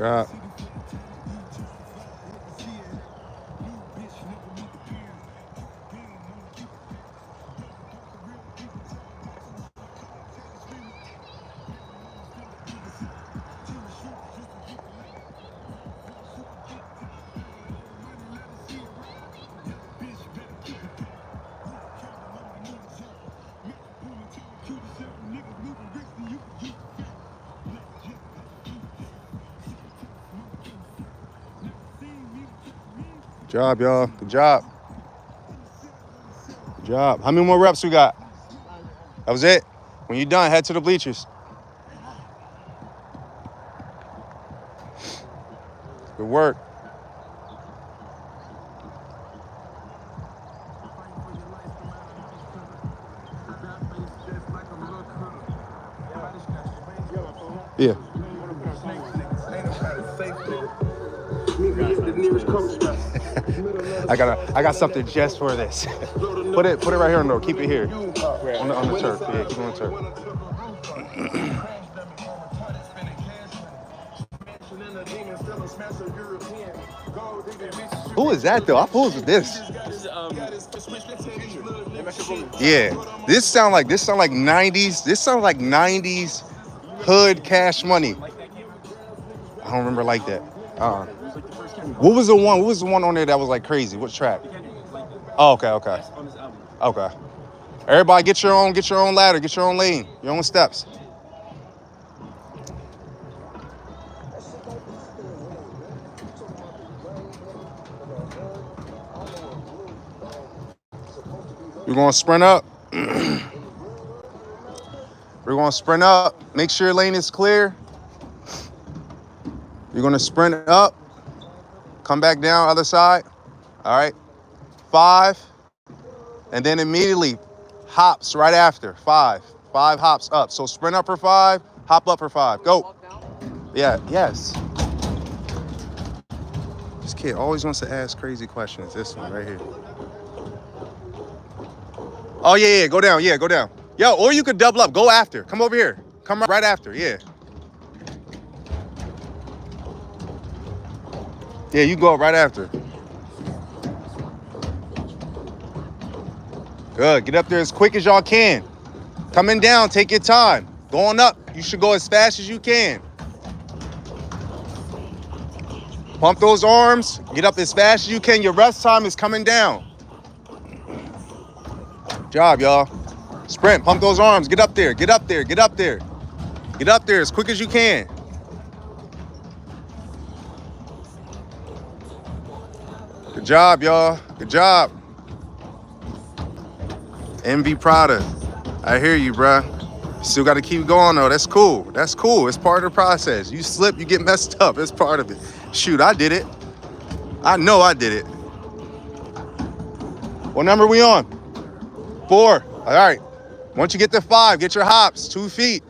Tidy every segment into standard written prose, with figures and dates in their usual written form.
Drop. Good job, y'all. Good job. Good job. How many more reps we got? That was it. When you're done, head to the bleachers. Good work. Yeah. I got something just for this. Put it right here on the door. Keep it here. On the turf. Yeah, keep it on the turf. Who is that though? Who is this? Yeah. This sound like 90s. This sounds like 90s hood Cash Money. I don't remember like that. What was the one on there that was like crazy? What track? Oh, okay. Everybody get your own ladder, get your own lane, your own steps. We're gonna sprint up. We're gonna sprint up. Make sure your lane is clear. You're gonna sprint up. Come back down, other side. All right. 5. And then immediately hops right after. 5 hops up. So sprint up for 5, hop up for 5. Go. Yeah, yes. This kid always wants to ask crazy questions. This one right here. Oh, yeah, go down. Yeah, go down. Yo, or you could double up. Go after. Come over here. Come right after. Yeah. Yeah, you go up right after. Good. Get up there as quick as y'all can. Coming down, take your time. Going up, you should go as fast as you can. Pump those arms. Get up as fast as you can. Your rest time is coming down. Good job, y'all. Sprint. Pump those arms. Get up there. Get up there. Get up there. Get up there as quick as you can. Good job, y'all. Good job. MV Prada. I hear you, bruh. Still got to keep going, though. That's cool. That's cool. It's part of the process. You slip, you get messed up. It's part of it. Shoot, I did it. I know I did it. What number are we on? 4. All right. Once you get to 5, get your hops. 2 feet.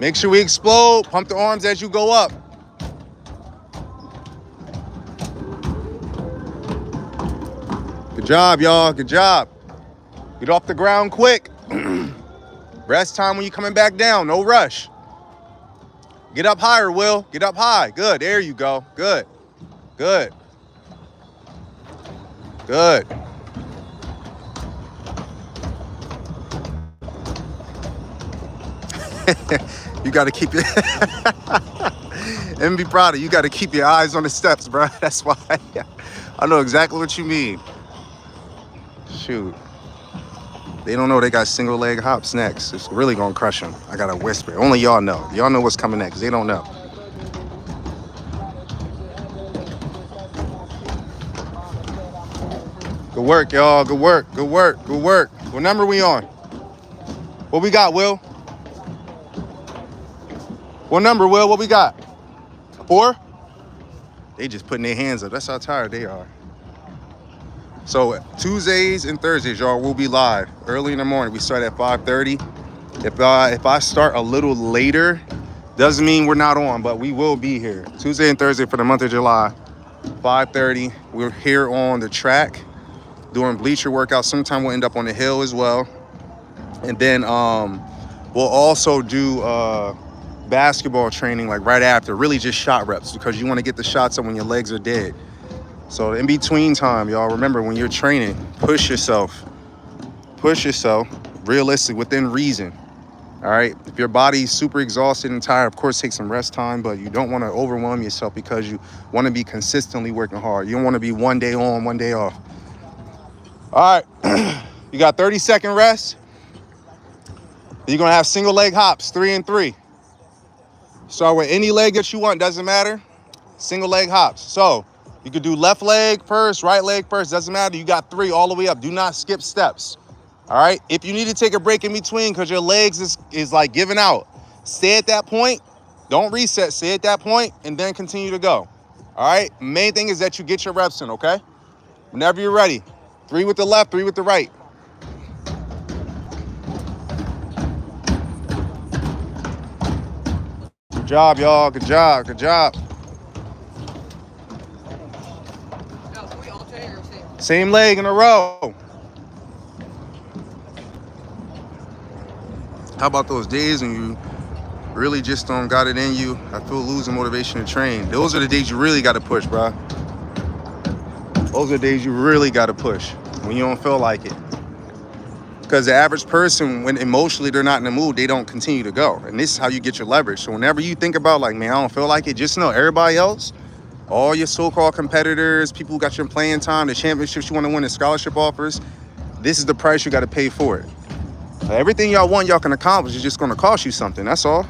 Make sure we explode. Pump the arms as you go up. Good job, y'all. Good job. Get off the ground quick. Rest time when you're coming back down. No rush. Get up higher, Will. Get up high. Good. There you go. Good. Good. Good. You got to keep it. MB Prada, you got to keep your eyes on the steps, bro. That's why I know exactly what you mean. Shoot. They don't know they got single leg hops next. It's really going to crush them. I got to whisper. Only y'all know. Y'all know what's coming next. They don't know. Good work, y'all. Good work. Good work. Good work. What number we on? What we got, Will? What number, Will? What we got? 4? They just putting their hands up. That's how tired they are. So Tuesdays and Thursdays, y'all, will be live early in the morning. We start at 5:30. If I start a little later, doesn't mean we're not on, but we will be here Tuesday and Thursday for the month of July. 5:30. We're here on the track doing bleacher workouts. Sometime we'll end up on the hill as well. And then we'll also do basketball training like right after, really just shot reps, because you want to get the shots up when your legs are dead. So in between time, y'all, remember when you're training, push yourself realistic, within reason. All right, if your body's super exhausted and tired, of course take some rest time, but you don't want to overwhelm yourself because you want to be consistently working hard. You don't want to be one day on, one day off. All right, you got 30-second rest. You're gonna have single leg hops, 3 and 3. Start with any leg that you want, doesn't matter. Single leg hops. So you could do left leg first, right leg first, doesn't matter. You got 3 all the way up. Do not skip steps. All right. If you need to take a break in between because your legs is like giving out, stay at that point. Don't reset. Stay at that point and then continue to go. All right. Main thing is that you get your reps in, okay? Whenever you're ready. 3 with the left, 3 with the right. Good job, y'all. Good job. Good job. Same leg in a row. How about those days when you really just don't got it in you? I feel losing motivation to train. Those are the days you really got to push, bro. Those are the days you really got to push when you don't feel like it. Because the average person, when emotionally they're not in the mood, they don't continue to go. And this is how you get your leverage. So whenever you think about like, man, I don't feel like it, just know everybody else, all your so-called competitors, people who got your playing time, the championships you want to win, the scholarship offers, this is the price you got to pay for it. Everything y'all want, y'all can accomplish. It's just going to cost you something. That's all.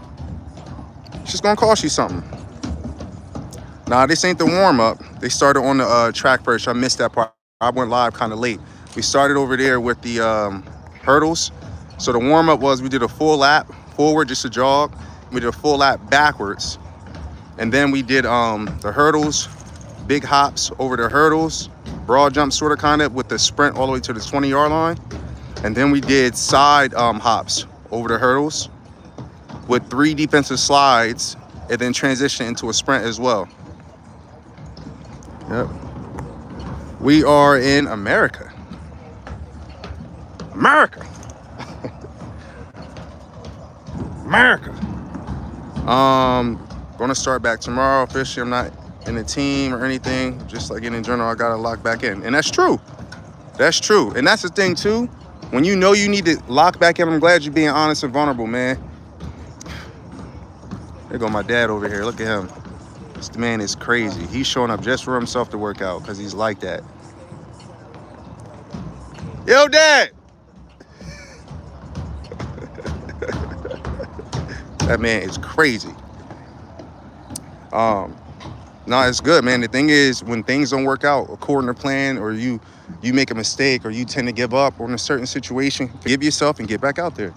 It's just going to cost you something. Nah, this ain't the warm-up. They started on the track first. I missed that part. I went live kind of late. We started over there with the hurdles. So the warm-up was we did a full lap forward, just a jog. We did a full lap backwards. And then we did the hurdles, big hops over the hurdles, broad jump sort of kind of with the sprint all the way to the 20-yard line. And then we did side hops over the hurdles with 3 defensive slides and then transition into a sprint as well. Yep. We are in America. America. America. Gonna start back tomorrow officially. I'm not in the team or anything. Just like in general, I gotta lock back in. And that's true. That's true. And that's the thing too. When you know you need to lock back in, I'm glad you're being honest and vulnerable, man. There go my dad over here. Look at him. This man is crazy. He's showing up just for himself to work out because he's like that. Yo, Dad. That man is crazy. No, it's good, man. The thing is, when things don't work out according to plan, or you make a mistake, or you tend to give up on a certain situation, forgive yourself and get back out there.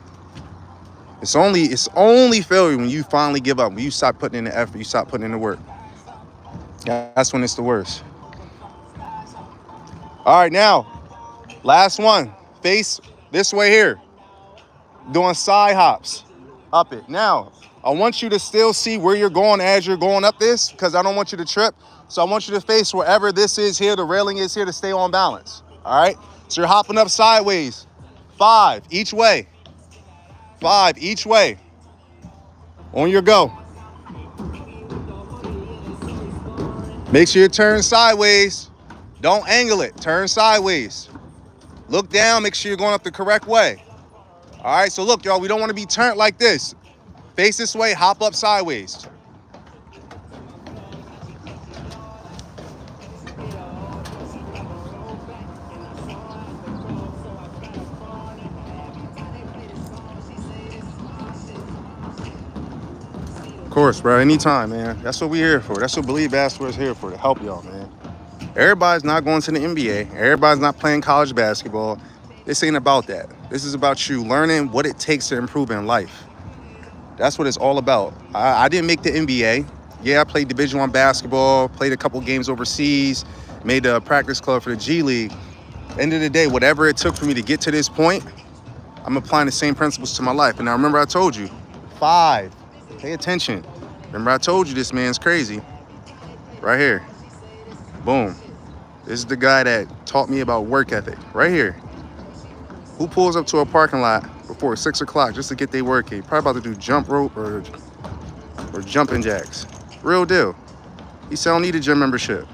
It's only failure when you finally give up, when you stop putting in the effort, you stop putting in the work. That's when it's the worst. All right, now, last one. Face this way here. Doing side hops. Up it. Now, I want you to still see where you're going as you're going up this, because I don't want you to trip. So I want you to face wherever this is here, the railing is here, to stay on balance. All right? So you're hopping up sideways. 5 each way. 5 each way. On your go. Make sure you turn sideways. Don't angle it. Turn sideways. Look down. Make sure you're going up the correct way. All right? So look, y'all, we don't want to be turned like this. Face this way, hop up sideways. Of course, bro, anytime, man. That's what we're here for. That's what Believe Basketball is here for, to help y'all, man. Everybody's not going to the NBA. Everybody's not playing college basketball. This ain't about that. This is about you learning what it takes to improve in life. That's what it's all about. I didn't make the NBA. Yeah, I played Division I basketball, played a couple games overseas, made a practice club for the G League. End of the day, whatever it took for me to get to this point, I'm applying the same principles to my life. And now remember I told you, 5, pay attention. Remember I told you this man's crazy. Right here. Boom. This is the guy that taught me about work ethic. Right here. Who pulls up to a parking lot before 6 o'clock just to get their work in? Probably about to do jump rope or or jumping jacks. Real deal. He said, I don't need a gym membership.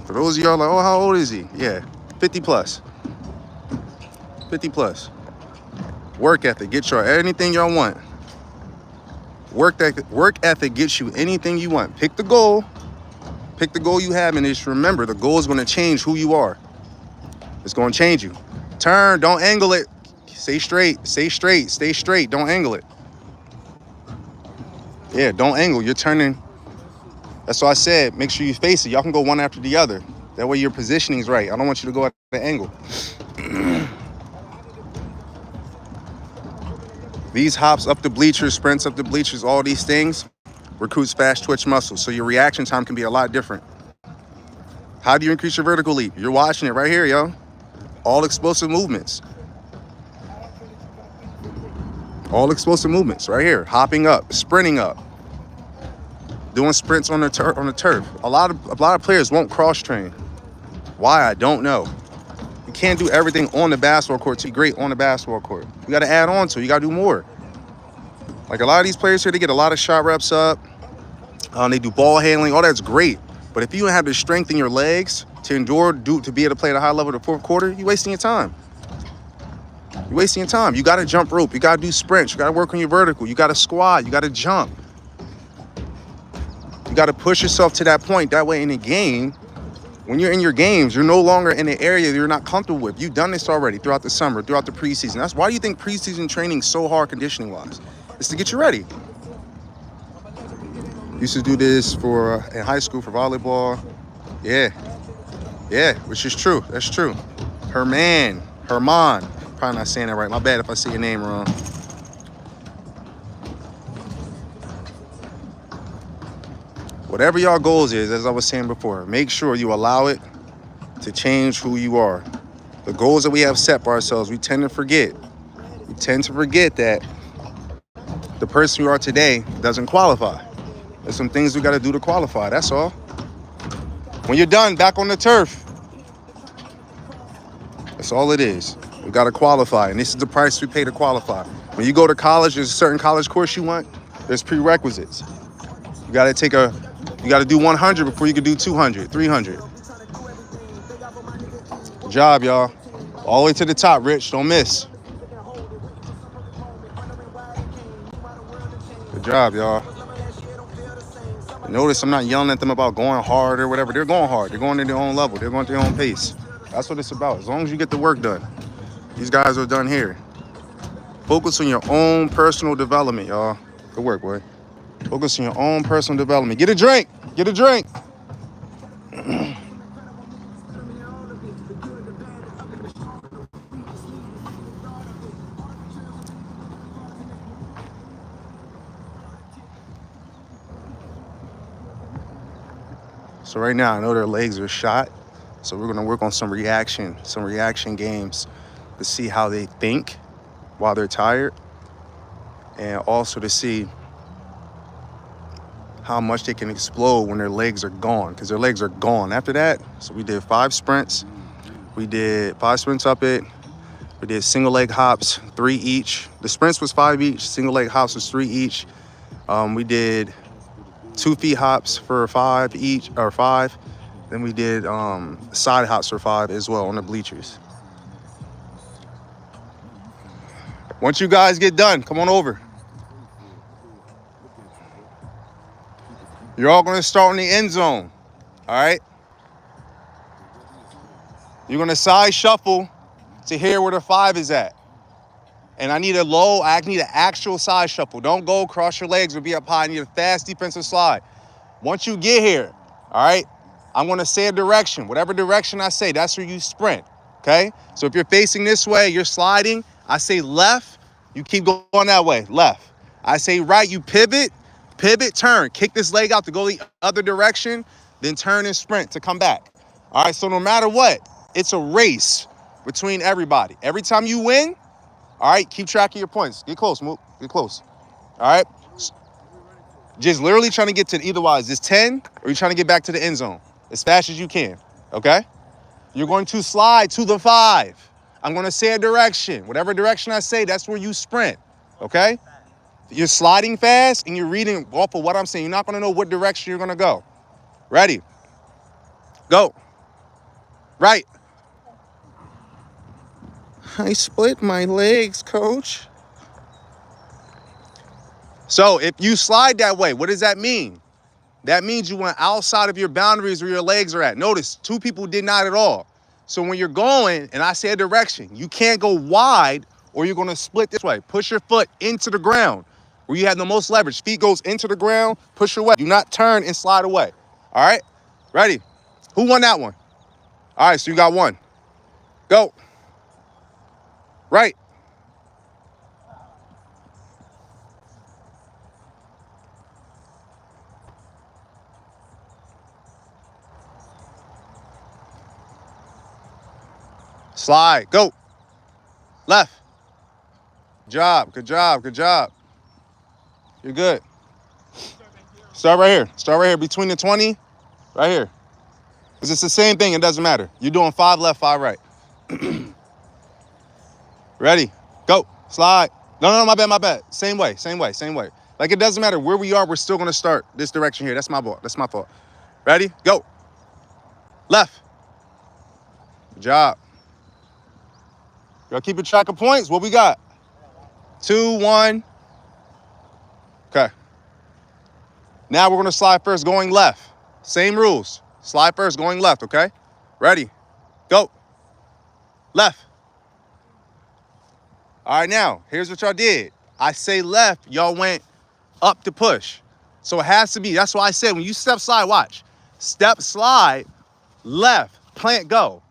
For those of y'all like, oh, how old is he? Yeah, 50 plus. 50 plus. Work ethic, get y'all anything y'all want. Work ethic gets you anything you want. Pick the goal. Pick the goal you have, and just remember, the goal is going to change who you are. It's going to change you. Turn, don't angle it. Stay straight, stay straight, stay straight. Don't angle it. Yeah, don't angle. You're turning. That's why I said, make sure you face it. Y'all can go one after the other. That way your positioning is right. I don't want you to go at the angle. These hops up the bleachers, sprints up the bleachers, all these things recruits fast twitch muscles. So your reaction time can be a lot different. How do you increase your vertical leap? You're watching it right here, yo. All explosive movements. All explosive movements right here. Hopping up, sprinting up, doing sprints on the turf. A lot of players won't cross train. Why? I don't know. You can't do everything on the basketball court to be great on the basketball court. You got to add on to it. You got to do more. Like a lot of these players here, they get a lot of shot reps up. They do ball handling. All that's great. But if you don't have the strength in your legs to endure, to be able to play at a high level in the fourth quarter, you're wasting your time. You're wasting your time. You got to jump rope. You got to do sprints. You got to work on your vertical. You got to squat. You got to jump. You got to push yourself to that point. That way in a game, when you're in your games, you're no longer in the area you're not comfortable with. You've done this already throughout the summer, throughout the preseason. That's why do you think preseason training is so hard conditioning-wise? It's to get you ready. Used to do this in high school for volleyball. Yeah, which is true. That's true. Herman. Probably not saying that right. My bad if I say your name wrong. Whatever y'all goals is, as I was saying before, make sure you allow it to change who you are. The goals that we have set for ourselves, we tend to forget. We tend to forget that the person you are today doesn't qualify. There's some things we got to do to qualify. That's all. When you're done, back on the turf. That's all it is. We got to qualify, and this is the price we pay to qualify. When you go to college, there's a certain college course you want. There's prerequisites. You got to do 100 before you can do 200, 300. Good job, y'all. All the way to the top, Rich. Don't miss. Good job, y'all. Notice I'm not yelling at them about going hard or whatever. They're going hard. They're going at their own level. They're going at their own pace. That's what it's about. As long as you get the work done. These guys are done here. Focus on your own personal development, y'all. Good work, boy. Focus on your own personal development. Get a drink. Get a drink. So right now, I know their legs are shot. So we're going to work on some reaction games to see how they think while they're tired. And also to see how much they can explode when their legs are gone, because their legs are gone after that. So we did 5 sprints. We did 5 sprints up it. We did single leg hops, 3 each. The sprints was 5 each. Single leg hops was 3 each. We did 2 feet hops for 5 each, or 5. Then we did side hops for 5 as well on the bleachers. Once you guys get done, come on over. You're all going to start in the end zone, all right? You're going to side shuffle to hear where the 5 is at. And I need an actual side shuffle. Don't go cross your legs or be up high. I need a fast defensive slide. Once you get here, all right, I'm going to say a direction. Whatever direction I say, that's where you sprint, okay? So if you're facing this way, you're sliding. I say left, you keep going that way, left. I say right, you pivot, turn. Kick this leg out to go the other direction, then turn and sprint to come back. All right, so no matter what, it's a race between everybody. Every time you win, all right, keep track of your points. Get close, Mook. Get close. All right? Just literally trying to get to either way. Is this 10 or you're trying to get back to the end zone as fast as you can, okay? You're going to slide to the 5. I'm going to say a direction. Whatever direction I say, that's where you sprint. Okay? You're sliding fast and you're reading off of what I'm saying. You're not going to know what direction you're going to go. Ready? Go. Right. I split my legs, coach. So if you slide that way, what does that mean? That means you went outside of your boundaries where your legs are at. Notice, 2 people did not at all. So when you're going, and I say a direction, you can't go wide or you're going to split this way. Push your foot into the ground where you have the most leverage. Feet goes into the ground, push your way. Do not turn and slide away. All right? Ready? Who won that one? All right, so you got 1. Go. Right. Slide. Go. Left. Job. Good job. Good job. You're good. Start right here. Start right here between the 20. Right here. Because it's the same thing. It doesn't matter. You're doing 5 left, 5 right. Ready? Go. Slide. No, my bad, my bad. Same way, same way, same way. Like, it doesn't matter where we are. We're still going to start this direction here. That's my fault. That's my fault. Ready? Go. Left. Good job. Y'all keeping track of points? What we got? 2, 1. Okay. Now we're going to slide first going left. Same rules. Slide first going left, okay? Ready? Go. Left. All right, now, here's what y'all did. I say left, y'all went up to push. So it has to be. That's why I said when you step slide, watch. Step slide, left, plant, go.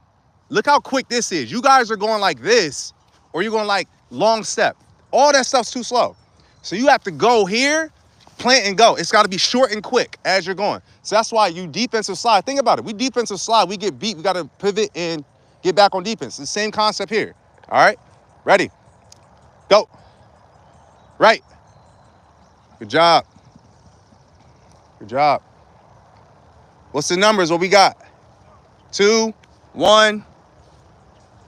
Look how quick this is. You guys are going like this, or you're going like long step. All that stuff's too slow. So you have to go here, plant and go. It's got to be short and quick as you're going. So that's why you defensive slide. Think about it. We defensive slide, we get beat. We got to pivot and get back on defense. The same concept here. All right? Ready? Go. Right. Good job. Good job. What's the numbers? What we got? 2, 1,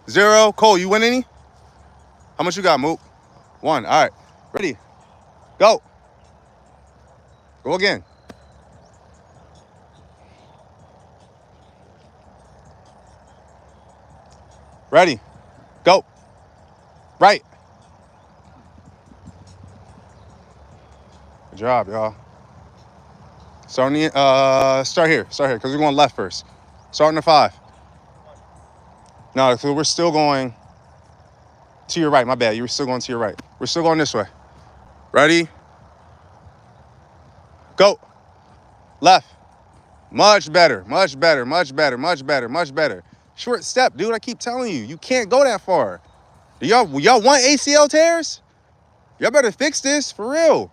0. Cole, you win any? How much you got, Mook? 1. All right. Ready. Go. Go again. Ready. Go. Right. Good job, y'all. Start here, because we're going left first. Starting at 5. No, so we're still going to your right. My bad. You were still going to your right. We're still going this way. Ready? Go. Left. Much better. Much better. Much better. Much better. Much better. Short step, dude. I keep telling you. You can't go that far. Y'all want ACL tears? Y'all better fix this for real.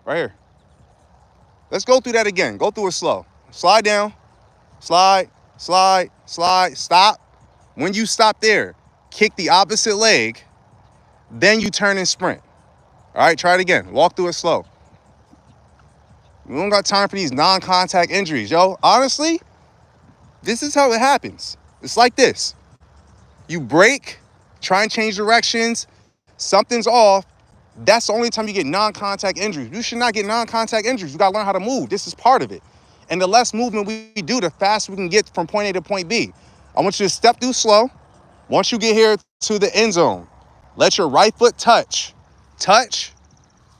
Right here. Let's go through that again. Go through it slow. Slide down. Slide. Slide. Slide. Stop. When you stop there, kick the opposite leg. Then you turn and sprint. All right, try it again. Walk through it slow. We don't got time for these non-contact injuries, yo. Honestly, this is how it happens. It's like this. You break, try and change directions. Something's off. That's the only time you get non-contact injuries. You should not get non-contact injuries. You got to learn how to move. This is part of it. And the less movement we do, the faster we can get from point A to point B. I want you to step through slow. Once you get here to the end zone, let your right foot touch. Touch,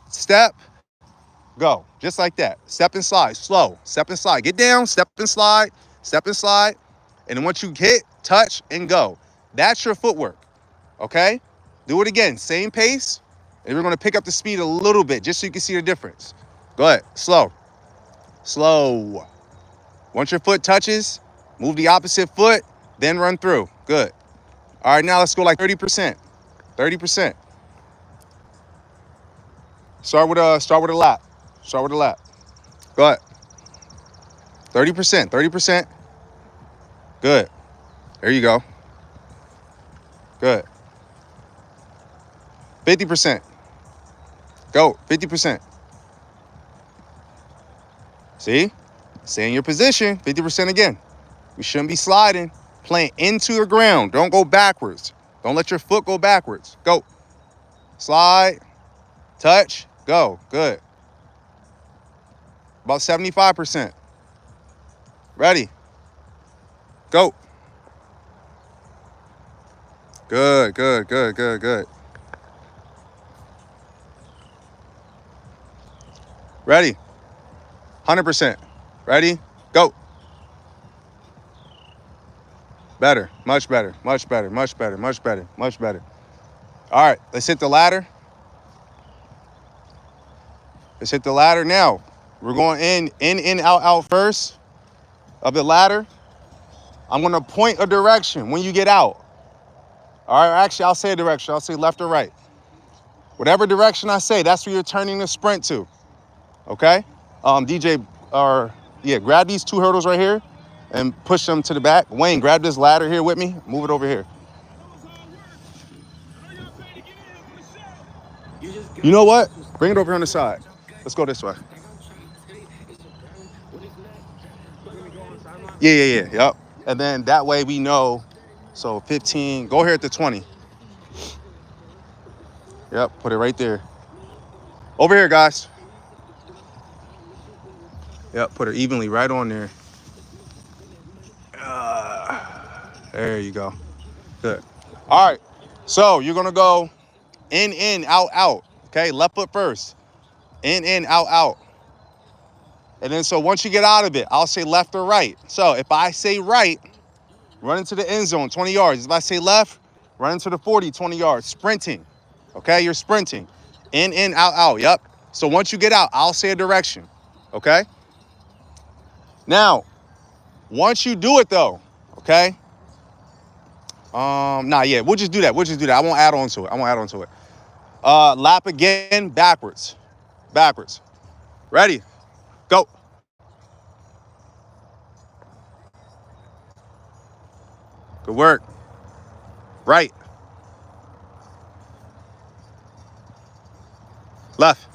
step, go. Just like that. Step and slide. Slow. Step and slide. Get down, step and slide, step and slide. And then once you hit, touch, and go. That's your footwork. Okay? Do it again. Same pace. And we're going to pick up the speed a little bit just so you can see the difference. Go ahead. Slow. Slow. Once your foot touches, move the opposite foot, then run through. Good. All right, now let's go like 30%. 30%. Start with a lap. Start with a lap. Go ahead. 30%. 30%. Good. There you go. Good. 50%. Go. 50%. See? Stay in your position. 50% again. You shouldn't be sliding. Playing into the ground. Don't go backwards. Don't let your foot go backwards. Go. Slide. Touch. Go. Good. About 75%. Ready. Go. Good, good, good, good, good. Ready. 100%. Ready. Go. Better. Much better. Much better. Much better. Much better. Much better. All right. Let's hit the ladder. Let's hit the ladder now. We're going in, out, out first of the ladder. I'm going to point a direction when you get out. All right. Actually, I'll say a direction. I'll say left or right. Whatever direction I say, that's where you're turning the sprint to. Okay? DJ, grab these 2 hurdles right here and push them to the back. Wayne, grab this ladder here with me. Move it over here. You know what? Bring it over on the side. Let's go this way. Yeah. Yep. And then that way we know. So 15. Go here at the 20. Yep. Put it right there. Over here, guys. Yep. Put it evenly right on there. There you go. Good. All right. So you're going to go in, out, out. Okay. Left foot first. In, out, out. And then so once you get out of it, I'll say left or right. So if I say right, run into the end zone, 20 yards. If I say left, run into the 40, 20 yards. Sprinting. Okay, you're sprinting. In, out, out. Yep. So once you get out, I'll say a direction. Okay? Now, once you do it though, okay? We'll just do that. I won't add on to it. Lap again, backwards. Backwards. Ready? Go. Good work. Right. Left.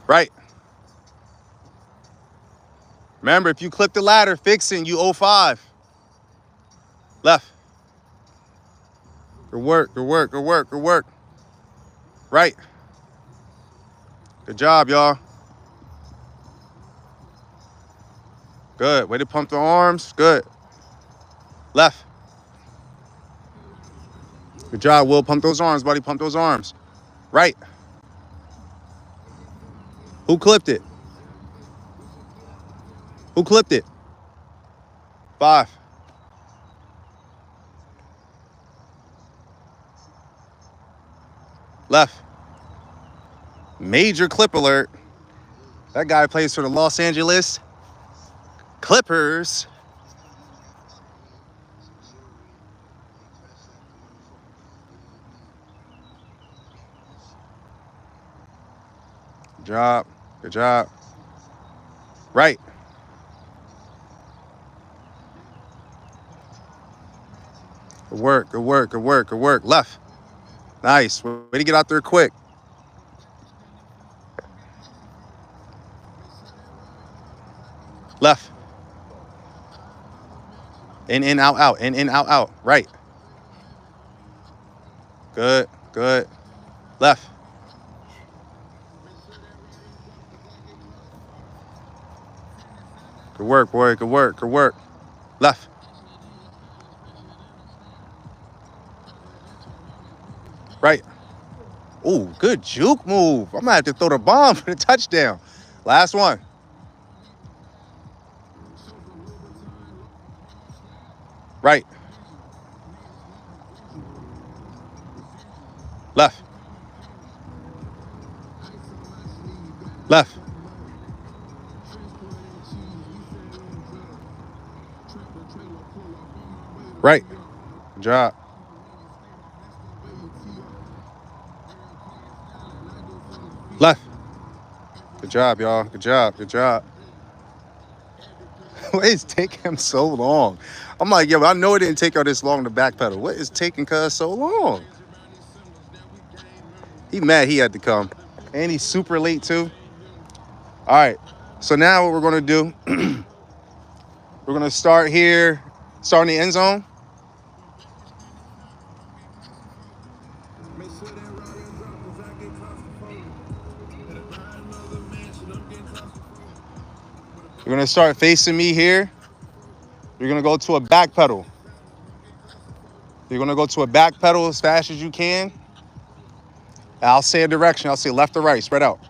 Right. Remember, if you clip the ladder, fixing, you 05. Left. Good work, good work, good work, good work. Right. Good job, y'all. Good. Way to pump the arms. Good. Left. Good job, Will. Pump those arms, buddy. Pump those arms. Right. Who clipped it? Who clipped it? 5. Left. Major clip alert. That guy plays for the Los Angeles Clippers. Good job. Good job. Right. Good work. Good work. Good work. Good work. Left. Nice. Way to get out there quick. Left. In, out, out. In, out, out. Right. Good. Good. Left. Good work, boy. Good work. Good work. Left. Right. Ooh, good juke move. I'm going to have to throw the bomb for the touchdown. Last one. Right. Left. Left. Right. Good job. Left. Good job, y'all. Good job. Good job. What is taking him so long? I'm like, yo, I know it didn't take y'all this long to backpedal. What is taking cuz so long? He mad he had to come. And he's super late too. All right. So now what we're going to do, we're going to start here, start in the end zone. You're gonna start facing me here. You're gonna go to a back pedal. You're gonna go to a back pedal as fast as you can. I'll say a direction. I'll say left or right, spread out.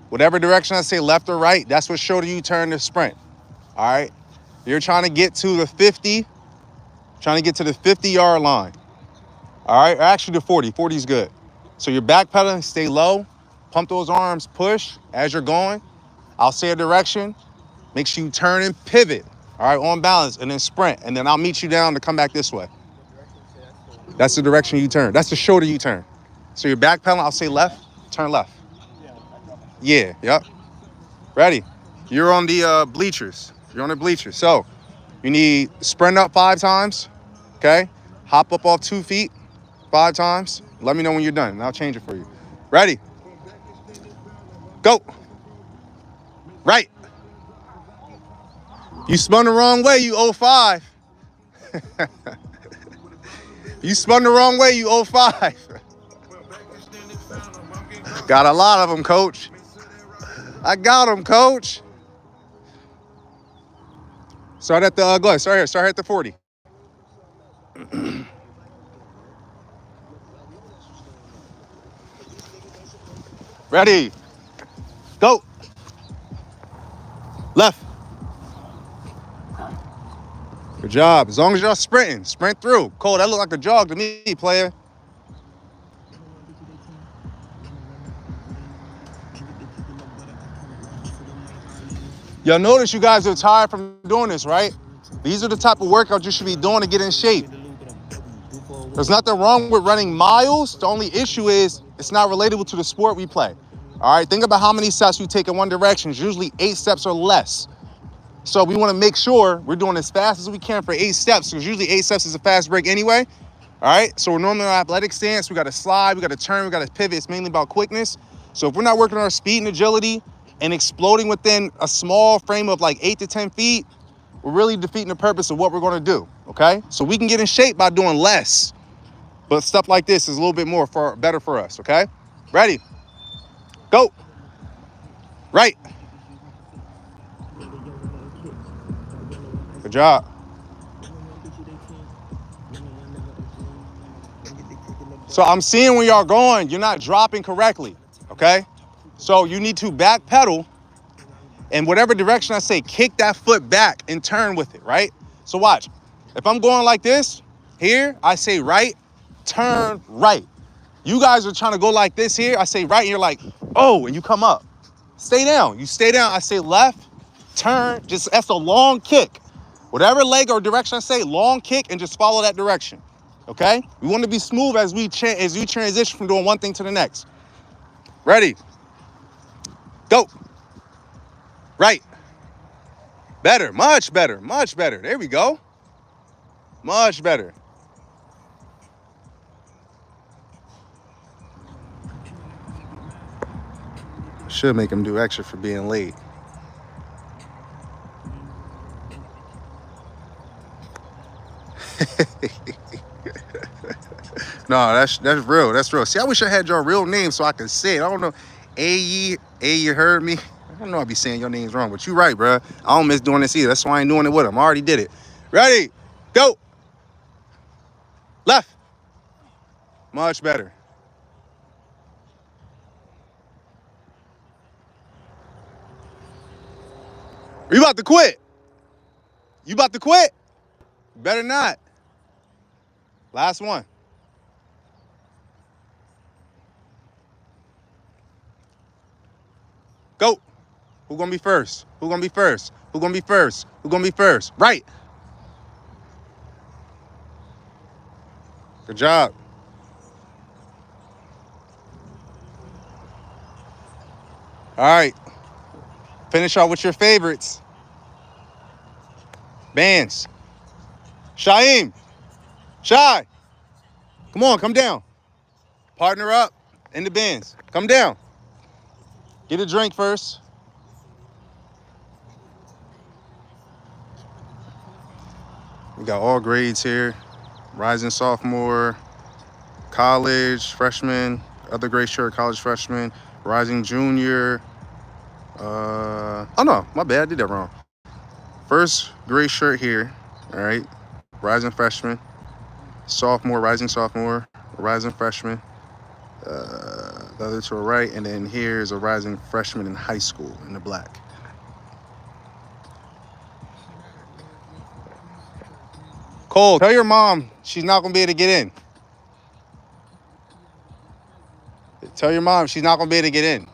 Whatever direction I say, left or right, that's what shoulder you turn to sprint. All right? You're trying to get to the 50, trying to get to the 50-yard line. All right? Or actually the 40. 40 is good. So you're backpedaling, stay low, pump those arms, push as you're going. I'll say a direction. Make sure you turn and pivot. All right, on balance, and then sprint. And then I'll meet you down to come back this way. That's the direction you turn. That's the shoulder you turn. So you're backpedaling, I'll say left, turn left. Yeah, yep. Ready? You're on the bleachers. You're on the bleachers. So you need sprint up 5 times, okay? Hop up off 2 feet 5 times. Let me know when you're done, and I'll change it for you. Ready? Go. Right. You spun the wrong way, you 05. You spun the wrong way, you 05. Got a lot of them, coach. I got them, coach. Start at the, go ahead, start here. Start at the 40. Ready. Go. Left. Good job. As long as y'all sprinting, sprint through. Cole, that looked like a jog to me, player. Y'all notice you guys are tired from doing this, right? These are the type of workouts you should be doing to get in shape. There's nothing wrong with running miles. The only issue is it's not relatable to the sport we play. All right, think about how many steps we take in one direction. It's usually 8 steps or less. So we want to make sure we're doing as fast as we can for 8 steps, because usually 8 steps is a fast break anyway. All right, so we're normally on athletic stance. We got to slide, we got to turn, we got to pivot. It's mainly about quickness. So if we're not working on our speed and agility and exploding within a small frame of like 8 to 10 feet, we're really defeating the purpose of what we're going to do, okay? So we can get in shape by doing less, but stuff like this is a little bit more better for us, okay? Ready? Go. Right. Good job. So I'm seeing where y'all going. You're not dropping correctly, okay? So you need to backpedal, and whatever direction I say, kick that foot back and turn with it, right? So watch. If I'm going like this, here, I say right, turn right. You guys are trying to go like this here. I say right, and you're like, oh, and you come up. Stay down. You stay down. I say left, turn. Just, that's a long kick. Whatever leg or direction I say, long kick, and just follow that direction, okay? We want to be smooth as we transition from doing one thing to the next. Ready? Go. Right. Better, much better, much better. There we go. Much better. Should make him do extra for being late. No, that's real. That's real. See, I wish I had your real name so I could say it. I don't know. You heard me? I don't know I be saying your names wrong, but you right, bro. I don't miss doing this either. That's why I ain't doing it with him. I already did it. Ready? Go. Left. Much better. Are you about to quit? You about to quit? Better not. Last one. Go. Who gonna be first? Who gonna be first? Who gonna be first? Who gonna be first? Right. Good job. All right. Finish off with your favorites. Bands. Shaim. Shy. Come on, come down. Partner up in the bands. Come down. Get a drink first. We got all grades here. Rising sophomore, college, freshman, other grade shirt, college freshman, rising junior. Oh no, my bad, I did that wrong. First gray shirt here. All right. Rising freshman, sophomore, rising sophomore, rising freshman. The other to the right, and then here's a rising freshman in high school in the black. Cole, tell your mom she's not gonna be able to get in. Tell your mom she's not gonna be able to get in.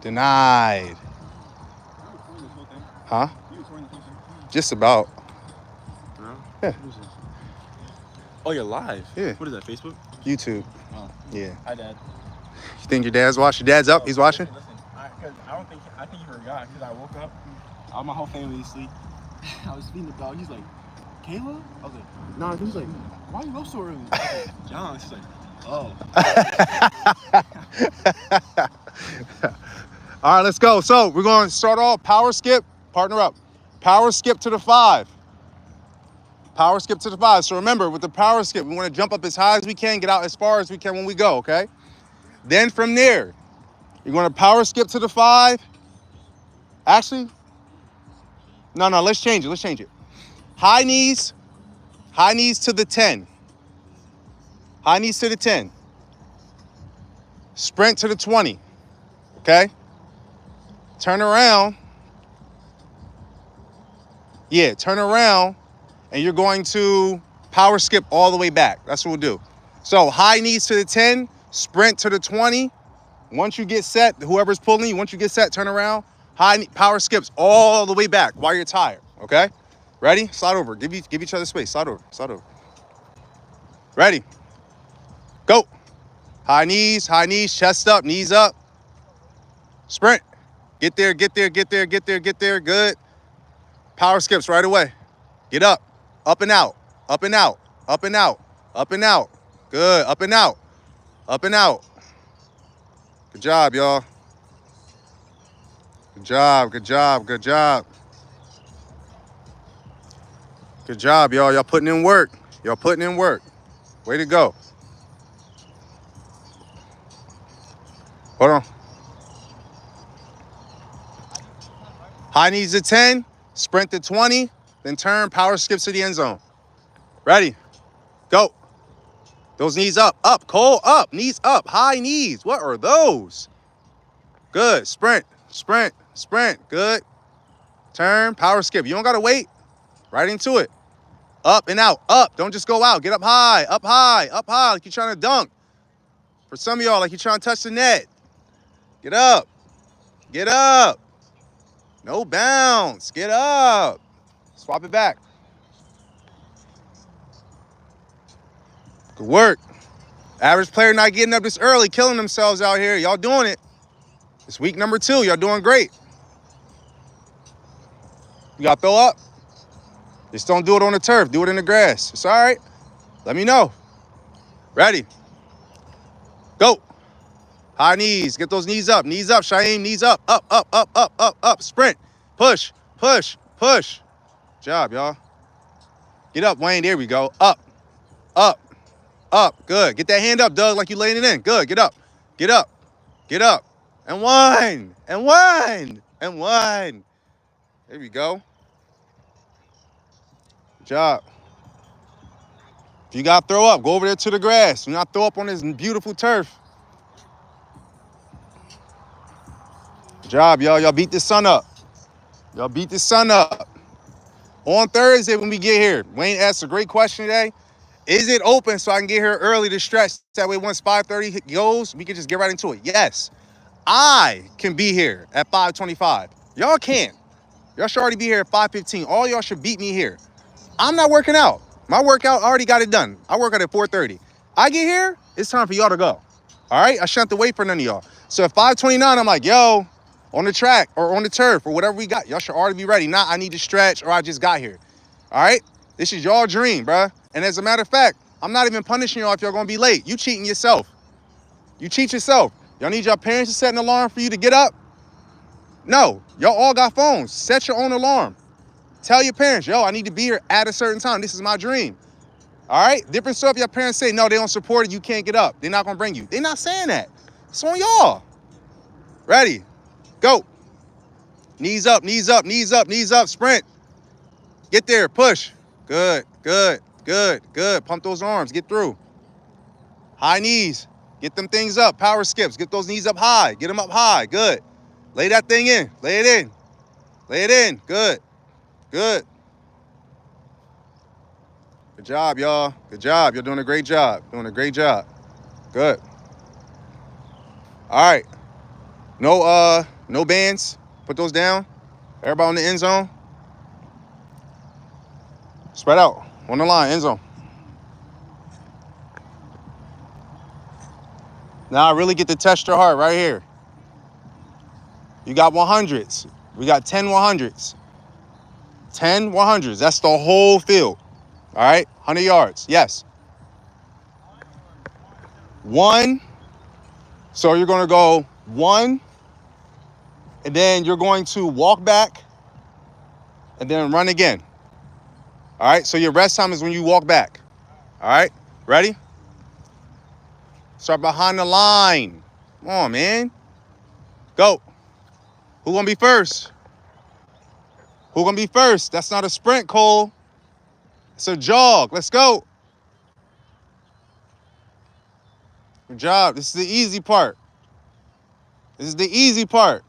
Denied. Huh? Just about. No? Yeah. Oh, you're live? Yeah. What is that, Facebook? YouTube. Oh. Yeah. Hi, Dad. You think your dad's watching? Your dad's up? He's watching? Listen, I think he forgot, because I woke up, all my whole family was asleep. I was feeding the dog. He's like, Kayla? I was like, no. He's like, why you up so early? I was like, John. She's like, oh. All right, let's go. So we're going to start off power skip, partner up. Power skip to the 5. Power skip to the 5. So remember, with the power skip, we want to jump up as high as we can, get out as far as we can when we go, okay? Then from there, you're going to power skip to the 5. Actually, no, let's change it. High knees to the 10. High knees to the 10. Sprint to the 20, okay? Turn around. Yeah, turn around, and you're going to power skip all the way back. That's what we'll do. So high knees to the 10, sprint to the 20. Once you get set, whoever's pulling you, once you get set, turn around. Power skips all the way back while you're tired, okay? Ready? Slide over. Give each other space. Slide over. Ready? Go. High knees, chest up, knees up. Sprint. Get there. Good. Power skips right away. Get up. Up and out. Good. Up and out. Good job, y'all. Good job. Good job, y'all. Y'all putting in work. Way to go. Hold on. High knees to 10, sprint to 20, then turn, power skips to the end zone. Ready? Go. Those knees up, Cole, up, knees up, high knees. What are those? Good, sprint, good. Turn, power skip. You don't gotta wait. Right into it. Up and out, up. Don't just go out. Get up high, like you're trying to dunk. For some of y'all, like you're trying to touch the net. Get up. No bounce. Get up. Swap it back. Good work. Average player not getting up this early, killing themselves out here. Y'all doing it. It's week number 2. Y'all doing great. You got to throw up? Just don't do it on the turf. Do it in the grass. It's all right. Let me know. Ready. Go. High knees. Get those knees up. Knees up, Shaheem. Knees up. Up. Sprint. Push. Job, y'all. Get up, Wayne. There we go. Up. Good. Get that hand up, Doug, like you laying it in. Good. Get up. And one. There we go. Good job. If you got to throw up, go over there to the grass. Do not throw up on this beautiful turf. Good job, y'all. Y'all beat the sun up. On Thursday when we get here, Wayne asked a great question today. Is it open so I can get here early to stretch? That way once 5:30 goes, we can just get right into it. Yes, I can be here at 5:25. Y'all can't. Y'all should already be here at 5:15. All y'all should beat me here. I'm not working out. My workout already got it done. I work out at 4:30. I get here, it's time for y'all to go. All right? I shouldn't have to wait for none of y'all. So at 5:29, I'm like, yo, on the track or on the turf or whatever we got, y'all should already be ready. Not I need to stretch or I just got here. All right? This is y'all dream, bruh. And as a matter of fact, I'm not even punishing y'all if y'all gonna be late. You cheating yourself. You cheat yourself. Y'all need your parents to set an alarm for you to get up? No, y'all all got phones. Set your own alarm. Tell your parents, yo, I need to be here at a certain time. This is my dream. All right? Different stuff. Your parents say, no, they don't support it. You can't get up. They're not gonna bring you. They're not saying that. It's on y'all. Ready? Go. Knees up, knees up, knees up, knees up. Sprint. Get there. Push. Good, good, good, good. Pump those arms. Get through. High knees. Get them things up. Power skips. Get those knees up high. Get them up high. Good. Lay that thing in. Lay it in. Lay it in. Good. Good. Good job, y'all. Good job. You're doing a great job. Doing a great job. Good. All right. No bands. Put those down. Everybody in the end zone. Spread out. On the line, end zone. Now I really get to test your heart right here. You got 100s. We got 10 100s. 10 100s. That's the whole field. All right? 100 yards. Yes. 1. So you're going to go 1. And then you're going to walk back. And then run again. All right? So your rest time is when you walk back. All right? Ready? Start behind the line. Come on, man. Go. Who going to be first? Who going to be first? That's not a sprint, Cole. It's a jog. Let's go. Good job. This is the easy part. This is the easy part.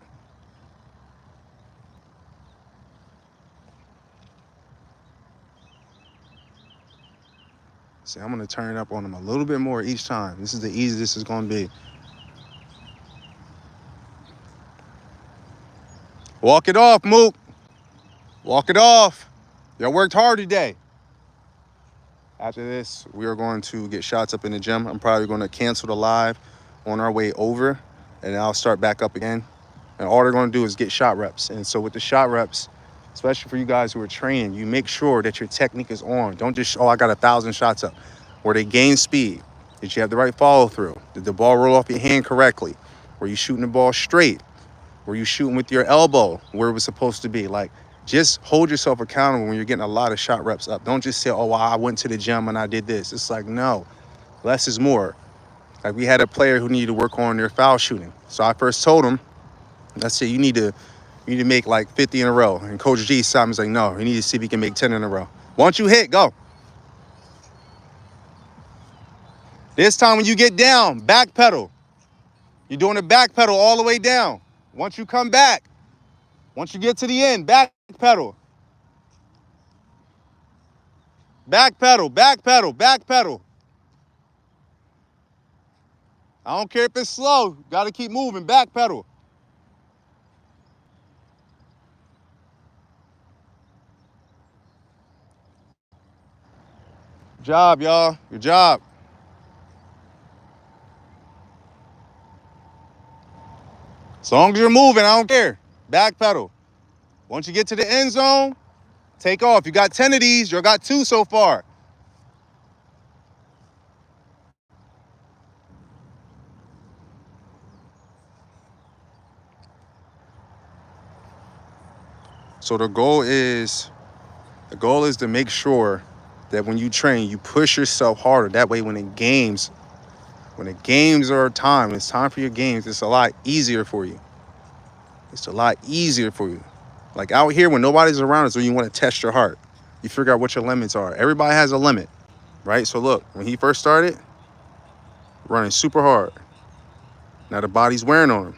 See, I'm going to turn it up on them a little bit more each time. This is the easiest this is going to be. Walk it off, Mook. Walk it off. Y'all worked hard today. After this, we are going to get shots up in the gym. I'm probably going to cancel the live on our way over, and I'll start back up again. And all they're going to do is get shot reps. And so with the shot reps, especially for you guys who are training, you make sure that your technique is on. Don't just, I got 1,000 shots up. Where they gain speed, that you have the right follow through, did the ball roll off your hand correctly, were you shooting the ball straight, were you shooting with your elbow where it was supposed to be. Like, just hold yourself accountable when you're getting a lot of shot reps up. Don't just say, oh, well, I went to the gym and I did this. It's like, no, less is more. Like, we had a player who needed to work on their foul shooting. So I first told him, I said, you need to make like 50 in a row. And Coach G stopped me, was like, no, you need to see if you can make 10 in a row. Once you hit, go. This time when you get down, backpedal. You're doing a backpedal all the way down. Once you come back, once you get to the end, backpedal. Backpedal, backpedal, backpedal. I don't care if it's slow. Got to keep moving, backpedal. Good job, y'all. Good job. As long as you're moving, I don't care. Backpedal. Once you get to the end zone, take off. You got 10 of these. You got 2 so far. So the goal is to make sure that when you train, you push yourself harder. That way, when the games are time, it's time for your games, it's a lot easier for you. It's a lot easier for you. Like out here, when nobody's around, is when you want to test your heart. You figure out what your limits are. Everybody has a limit, right? So look, when he first started, running super hard. Now the body's wearing on him,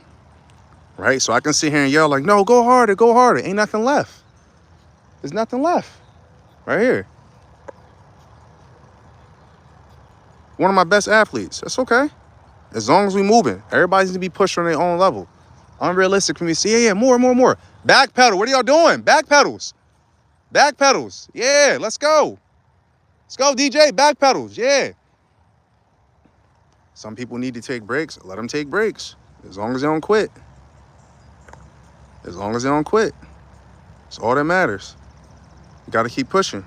right? So I can sit here and yell like, no, go harder, go harder. Ain't nothing left. There's nothing left right here. One of my best athletes. That's okay. As long as we moving. Everybody's gonna be pushed on their own level. Unrealistic for me to say, yeah, more. Backpedal. What are y'all doing? Backpedals. Backpedals. Yeah, let's go. Let's go, DJ. Backpedals. Yeah. Some people need to take breaks. Let them take breaks. As long as they don't quit. As long as they don't quit. It's all that matters. You got to keep pushing.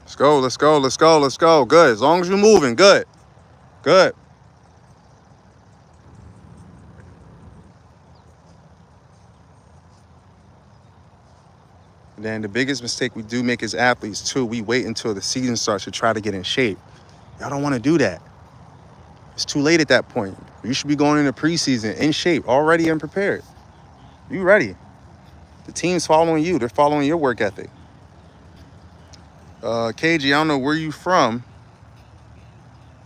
Let's go, let's go, let's go, let's go. Good. As long as you're moving, good. Good. And then the biggest mistake we do make as athletes too, we wait until the season starts to try to get in shape. Y'all don't want to do that. It's too late at that point. You should be going into preseason in shape, already and prepared. You ready. The team's following you. They're following your work ethic. KG, I don't know where you from.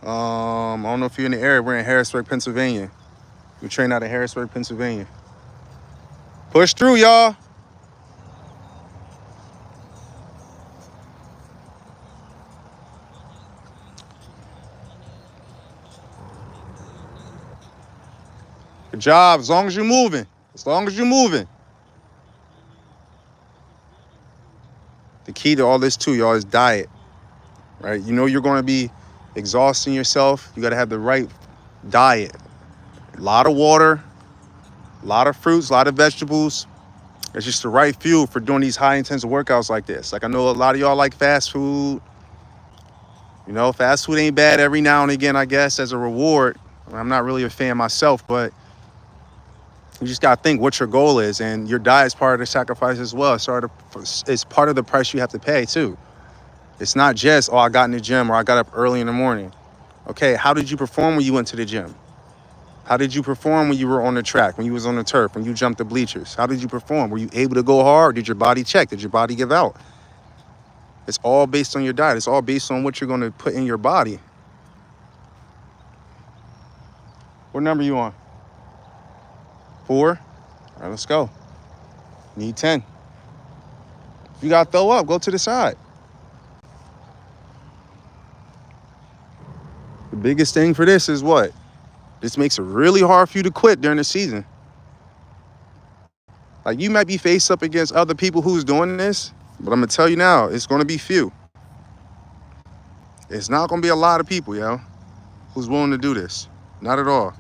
I don't know if you're in the area. We're in Harrisburg, Pennsylvania. We train out of Harrisburg, Pennsylvania. Push through, y'all. Good job, as long as you're moving. As long as you're moving. The key to all this too, y'all, is diet. Right? You know you're going to be exhausting yourself. You got to have the right diet. A lot of water, a lot of fruits, a lot of vegetables. It's just the right fuel for doing these high intensive workouts like this. Like I know a lot of y'all like fast food. You know, fast food ain't bad every now and again, I guess, as a reward. I'm not really a fan myself, but you just got to think what your goal is. And your diet is part of the sacrifice as well. It's part of the price you have to pay too. It's not just, oh, I got in the gym or I got up early in the morning. Okay, how did you perform when you went to the gym? How did you perform when you were on the track, when you was on the turf, when you jumped the bleachers? How did you perform? Were you able to go hard? Did your body check? Did your body give out? It's all based on your diet. It's all based on what you're going to put in your body. What number you on? 4? All right, let's go. Need 10. If you got to throw up, go to the side. The biggest thing for this is what? This makes it really hard for you to quit during the season. Like, you might be faced up against other people who's doing this, but I'm going to tell you now, it's going to be few. It's not going to be a lot of people, yo, who's willing to do this. Not at all.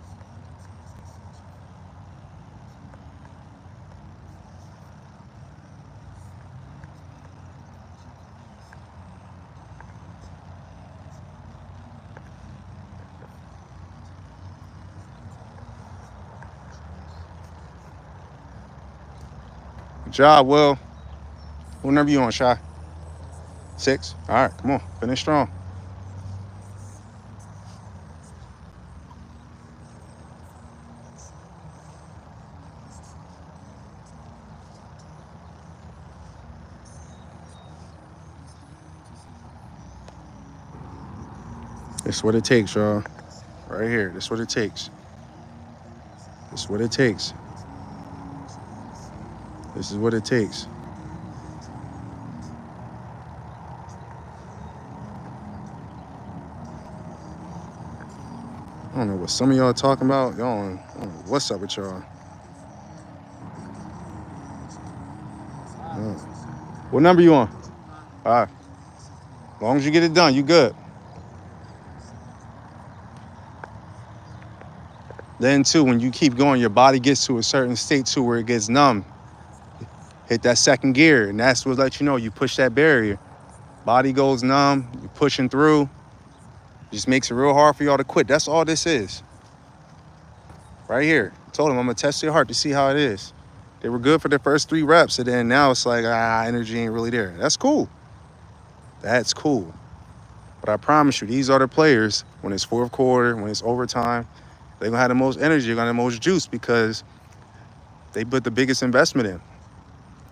Good job, Will. What number you on, Shy? 6? All right, come on. Finish strong. This is what it takes, y'all. Right here. This is what it takes. This is what it takes. This is what it takes. I don't know what some of y'all are talking about. Y'all, I don't know what's up with y'all. What number you on? All right. As long as you get it done, you good. Then too, when you keep going, your body gets to a certain state too where it gets numb. Hit that second gear, and that's what lets you know you push that barrier. Body goes numb, you're pushing through. It just makes it real hard for y'all to quit. That's all this is. Right here. I told them I'm gonna test your heart to see how it is. They were good for their first 3 reps, and then now it's like, energy ain't really there. That's cool. That's cool. But I promise you, these are the players, when it's fourth quarter, when it's overtime, they're gonna have the most energy, they're gonna have the most juice because they put the biggest investment in.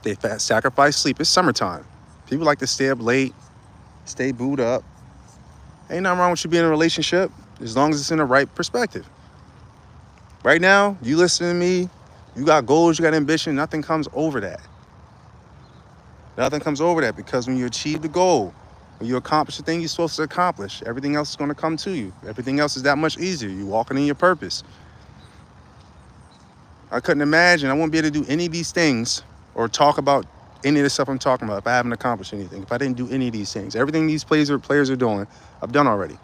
They sacrifice sleep. It's summertime. People like to stay up late, stay booed up. Ain't nothing wrong with you being in a relationship as long as it's in the right perspective. Right now, you listen to me, you got goals, you got ambition, nothing comes over that. Nothing comes over that because when you achieve the goal, when you accomplish the thing you're supposed to accomplish, everything else is going to come to you. Everything else is that much easier. You're walking in your purpose. I couldn't imagine. I wouldn't be able to do any of these things or talk about any of the stuff I'm talking about if I haven't accomplished anything, if I didn't do any of these things. Everything these players are doing, I've done already.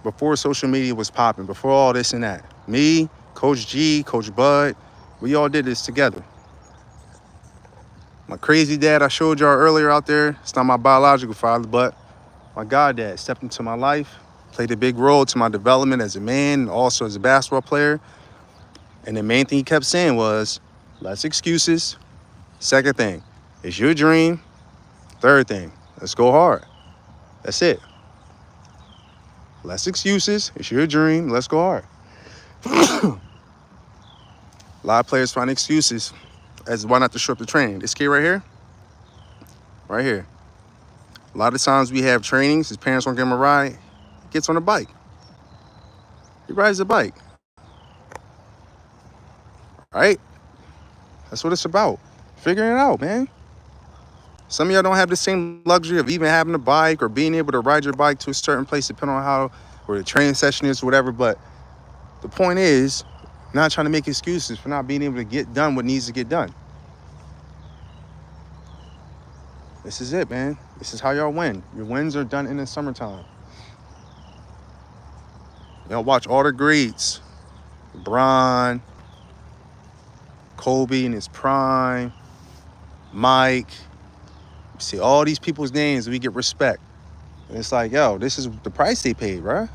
Before social media was popping, before all this and that. Me, Coach G, Coach Bud, we all did this together. My crazy dad I showed y'all earlier out there, it's not my biological father, but my God dad stepped into my life, played a big role to my development as a man, and also as a basketball player. And the main thing he kept saying was, less excuses, Second thing, it's your dream. Third thing, let's go hard. That's it. Less excuses. It's your dream. Let's go hard. A lot of players find excuses as why not to show up to training. This kid right here. A lot of times we have trainings. His parents won't give him a ride. He gets on a bike. He rides a bike. Right? That's what it's about. Figuring it out, man. Some of y'all don't have the same luxury of even having a bike or being able to ride your bike to a certain place, depending on how or the training session is, or whatever. But the point is, not trying to make excuses for not being able to get done what needs to get done. This is it, man. This is how y'all win. Your wins are done in the summertime. Y'all watch all the greats. LeBron, Kobe in his prime, Mike. You see all these people's names, we get respect. And it's like, yo, this is the price they paid, right?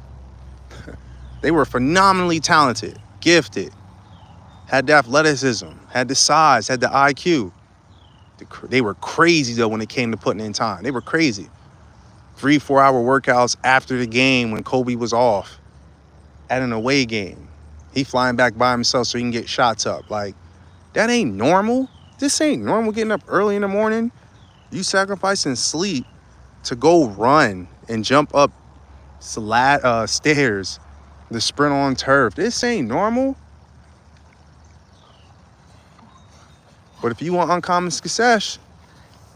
They were phenomenally talented, gifted, had the athleticism, had the size, had the IQ. They were crazy, though, when it came to putting in time. They were crazy. 3-4 hour workouts after the game when Kobe was off at an away game. He flying back by himself so he can get shots up. Like, that ain't normal. This ain't normal, getting up early in the morning. You sacrificing sleep to go run and jump up stairs, the sprint on turf. This ain't normal. But if you want uncommon success,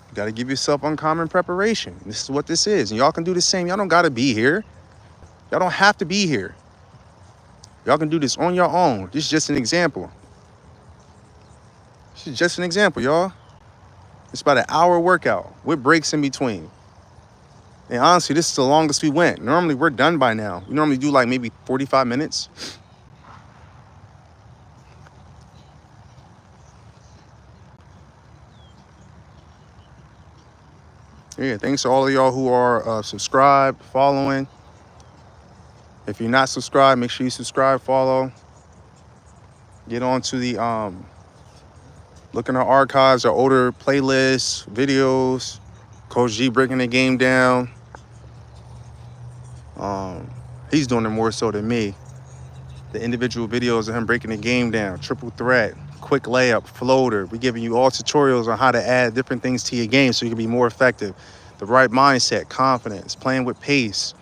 you got to give yourself uncommon preparation. This is what this is. And y'all can do the same. Y'all don't got to be here. Y'all don't have to be here. Y'all can do this on your own. This is just an example. This is just an example, y'all. It's about an hour workout with breaks in between. And honestly, this is the longest we went. Normally, we're done by now. We normally do like maybe 45 minutes. Yeah, thanks to all of y'all who are subscribed, following. If you're not subscribed, make sure you subscribe, follow. Get on to the, look in our archives, our older playlists, videos. Coach G breaking the game down. He's doing it more so than me. The individual videos of him breaking the game down, triple threat, quick layup, floater. We're giving you all tutorials on how to add different things to your game so you can be more effective. The right mindset, confidence, playing with pace,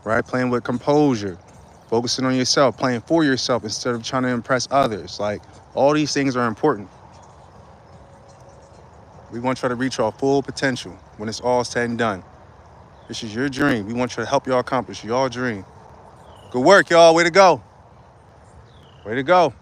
right? Playing with composure, focusing on yourself, playing for yourself instead of trying to impress others. Like, all these things are important. We want to try to reach our full potential when it's all said and done. This is your dream. We want you to help y'all accomplish your dream. Good work, y'all. Way to go. Way to go.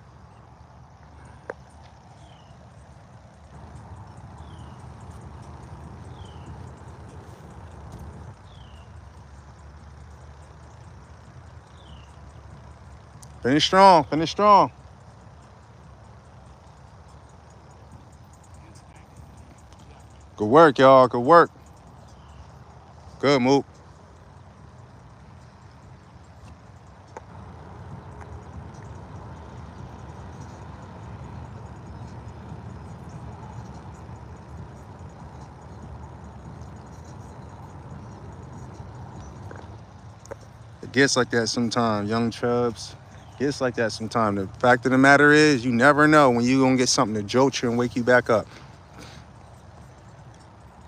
Finish strong. Finish strong. Good work, y'all. Good work. Good, Mook. It gets like that sometimes, young chubs. It gets like that sometimes. The fact of the matter is, you never know when you're going to get something to jolt you and wake you back up.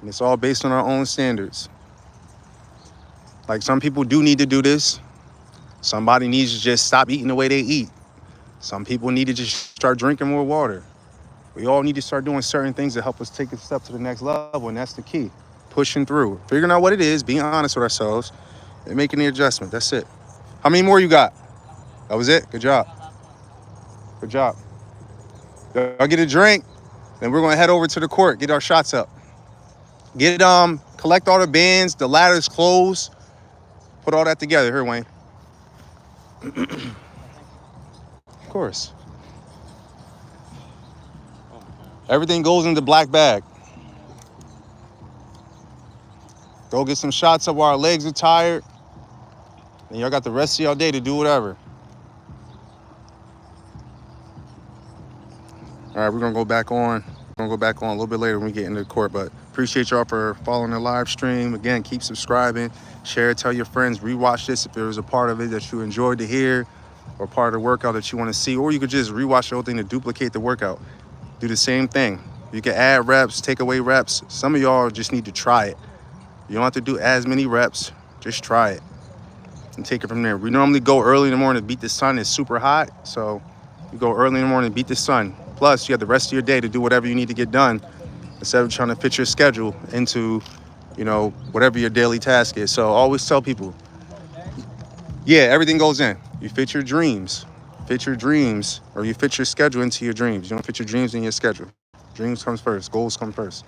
And it's all based on our own standards. Like, some people do need to do this. Somebody needs to just stop eating the way they eat. Some people need to just start drinking more water. We all need to start doing certain things to help us take a step to the next level, and that's the key. Pushing through, figuring out what it is, being honest with ourselves, and making the adjustment. That's it. How many more you got? That was it? Good job. Good job. I'll get a drink, then we're going to head over to the court, get our shots up. Collect all the bands, the ladders closed. Put all that together. Here, Wayne. Of course. Everything goes in the black bag. Go get some shots up while our legs are tired. And y'all got the rest of y'all day to do whatever. All right, we're going to go back on. We're gonna go back on a little bit later when we get into the court. But appreciate y'all for following the live stream. Again, keep subscribing, share, tell your friends, rewatch this if there was a part of it that you enjoyed to hear, or part of the workout that you want to see, or you could just rewatch the whole thing to duplicate the workout. Do the same thing. You can add reps, take away reps. Some of y'all just need to try it. You don't have to do as many reps. Just try it and take it from there. We normally go early in the morning to beat the sun. It's super hot, so you go early in the morning to beat the sun. Plus, you have the rest of your day to do whatever you need to get done instead of trying to fit your schedule into, whatever your daily task is. So I always tell people, yeah, everything goes in. You fit your dreams, or you fit your schedule into your dreams. You don't fit your dreams in your schedule. Dreams comes first. Goals come first.